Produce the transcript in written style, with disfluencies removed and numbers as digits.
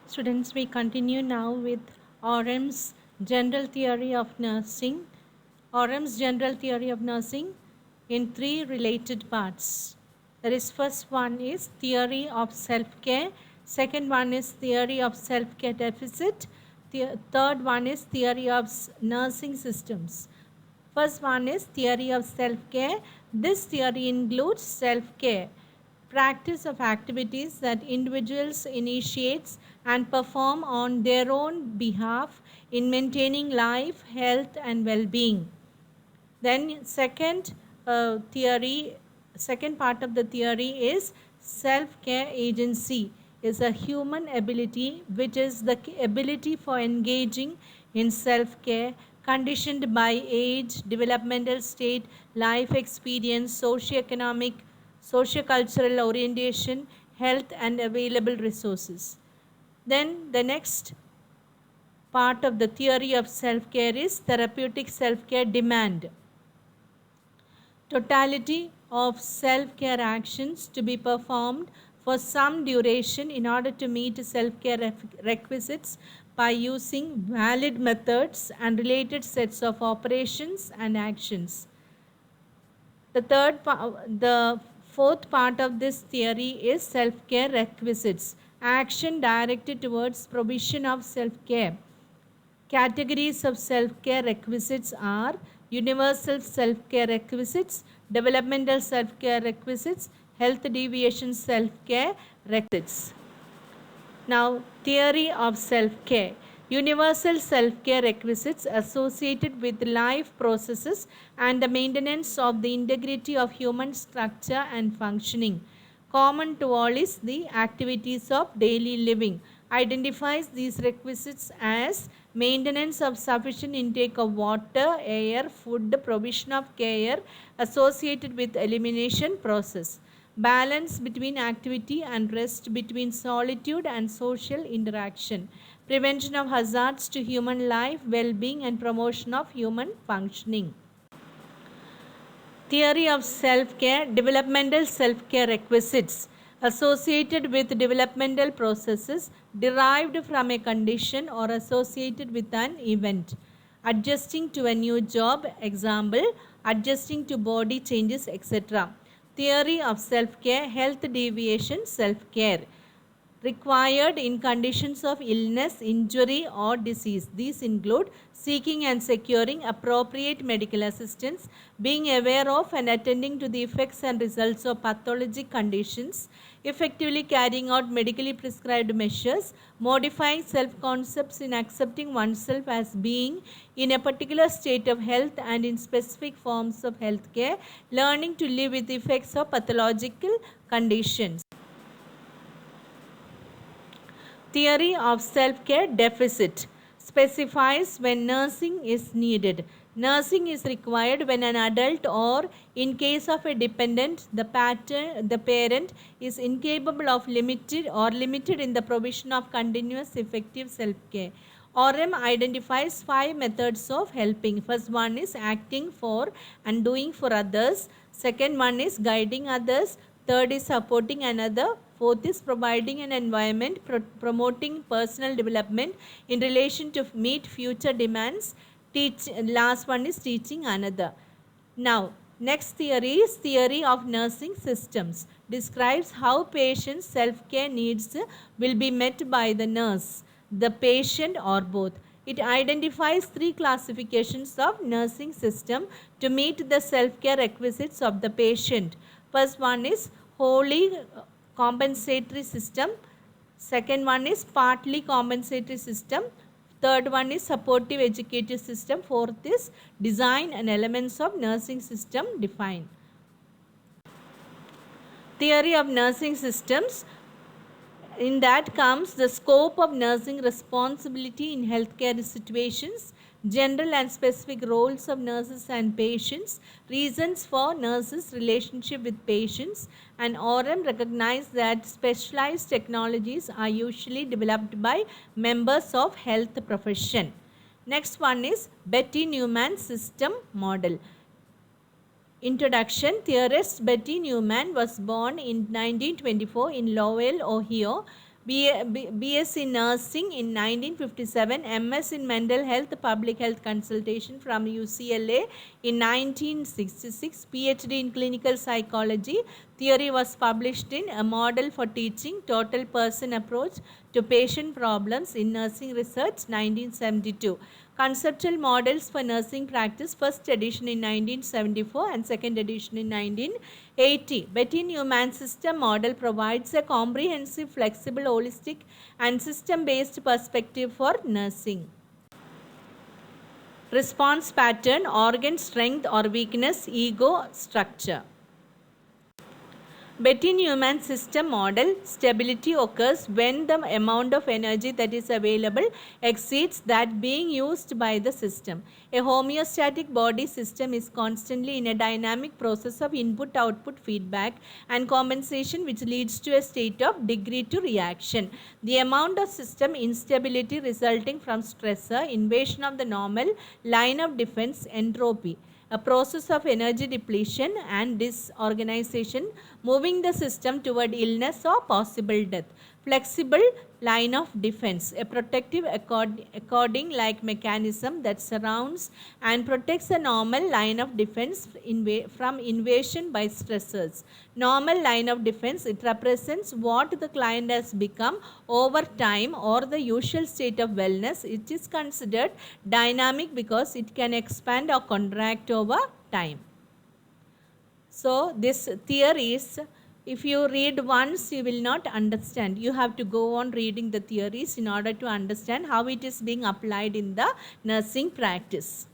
Students, we continue now with Orem's General Theory of Nursing. Orem's General Theory of Nursing in three related parts. There is first one is theory of self-care, second one is theory of self-care deficit, the third one is theory of nursing systems. First one is theory of self-care. This theory includes self-care, practice of activities that individuals initiates and perform on their own behalf in maintaining life, health and well-being. Then second part of the theory is self-care agency is a human ability which is the ability for engaging in self-care conditioned by age, developmental state, life experience, socio-economic, socio-cultural orientation, health and available resources. Then the next part of the theory of self-care is therapeutic self-care demand. Totality of self-care actions to be performed for some duration in order to meet self-care requisites by using valid methods and related sets of operations and actions. The fourth part of this theory is self-care requisites, action directed towards provision of self-care. Categories of self-care requisites are universal self-care requisites, developmental self-care requisites, health deviation self-care requisites. Now, theory of self-care. Universal self-care requisites associated with life processes and the maintenance of the integrity of human structure and functioning. Common to all is the activities of daily living. Identifies these requisites as maintenance of sufficient intake of water, air, food, provision of care associated with elimination process, balance between activity and rest, between solitude and social interaction, prevention of hazards to human life, well-being and promotion of human functioning. Theory of self-care, developmental self-care requisites associated with developmental processes derived from a condition or associated with an event. Adjusting to a new job, example, adjusting to body changes, etc. Theory of self-care, health deviation, self-care required in conditions of illness, injury or disease. These include seeking and securing appropriate medical assistance, being aware of and attending to the effects and results of pathologic conditions, effectively carrying out medically prescribed measures, modifying self-concepts in accepting oneself as being in a particular state of health and in specific forms of health care, learning to live with the effects of pathological conditions. Theory of self-care deficit specifies when nursing is needed. Nursing is required when an adult or in case of a dependent, the parent is incapable of limited in the provision of continuous effective self-care. Orem identifies 5 methods of helping. First one is acting for and doing for others. Second one is guiding others. Third is supporting another. Fourth is providing an environment, promoting personal development in relation to meet future demands. Last one is teaching another. Now, next theory is theory of nursing systems. Describes how patient's self-care needs will be met by the nurse, the patient or both. It identifies 3 classifications of nursing system to meet the self-care requisites of the patient. First one is wholly compensatory system. Second one is partly compensatory system. Third one is supportive educative system. Fourth is design and elements of nursing system defined. Theory of nursing systems. In that comes the scope of nursing responsibility in healthcare situations, general and specific roles of nurses and patients, reasons for nurses' relationship with patients, and Orem recognized that specialized technologies are usually developed by members of health profession. Next one is Betty Newman system model. Introduction. Theorist Betty Newman was born in 1924 in Lowell, Ohio. BSc Nursing in 1957, MS in Mental Health Public Health Consultation from UCLA in 1966, PhD in Clinical Psychology. Theory was published in A Model for Teaching Total Person Approach to Patient Problems in Nursing Research 1972. Conceptual Models for Nursing Practice, first edition in 1974 and second edition in 1980. Betty Newman System Model provides a comprehensive, flexible, holistic and system-based perspective for nursing. Response pattern, organ strength or weakness, ego, structure. Betty Newman system model, stability occurs when the amount of energy that is available exceeds that being used by the system. A homeostatic body system is constantly in a dynamic process of input-output feedback and compensation, which leads to a state of degree to reaction. The amount of system instability resulting from stressor, invasion of the normal line of defense, entropy, a process of energy depletion and disorganization, moving the system toward illness or possible death. Flexible line of defense, a protective according like mechanism that surrounds and protects a normal line of defense from invasion by stressors. Normal line of defense, it represents what the client has become over time or the usual state of wellness. It is considered dynamic because it can expand or contract over time. So this theories, if you read once, you will not understand. You have to go on reading the theories in order to understand how it is being applied in the nursing practice.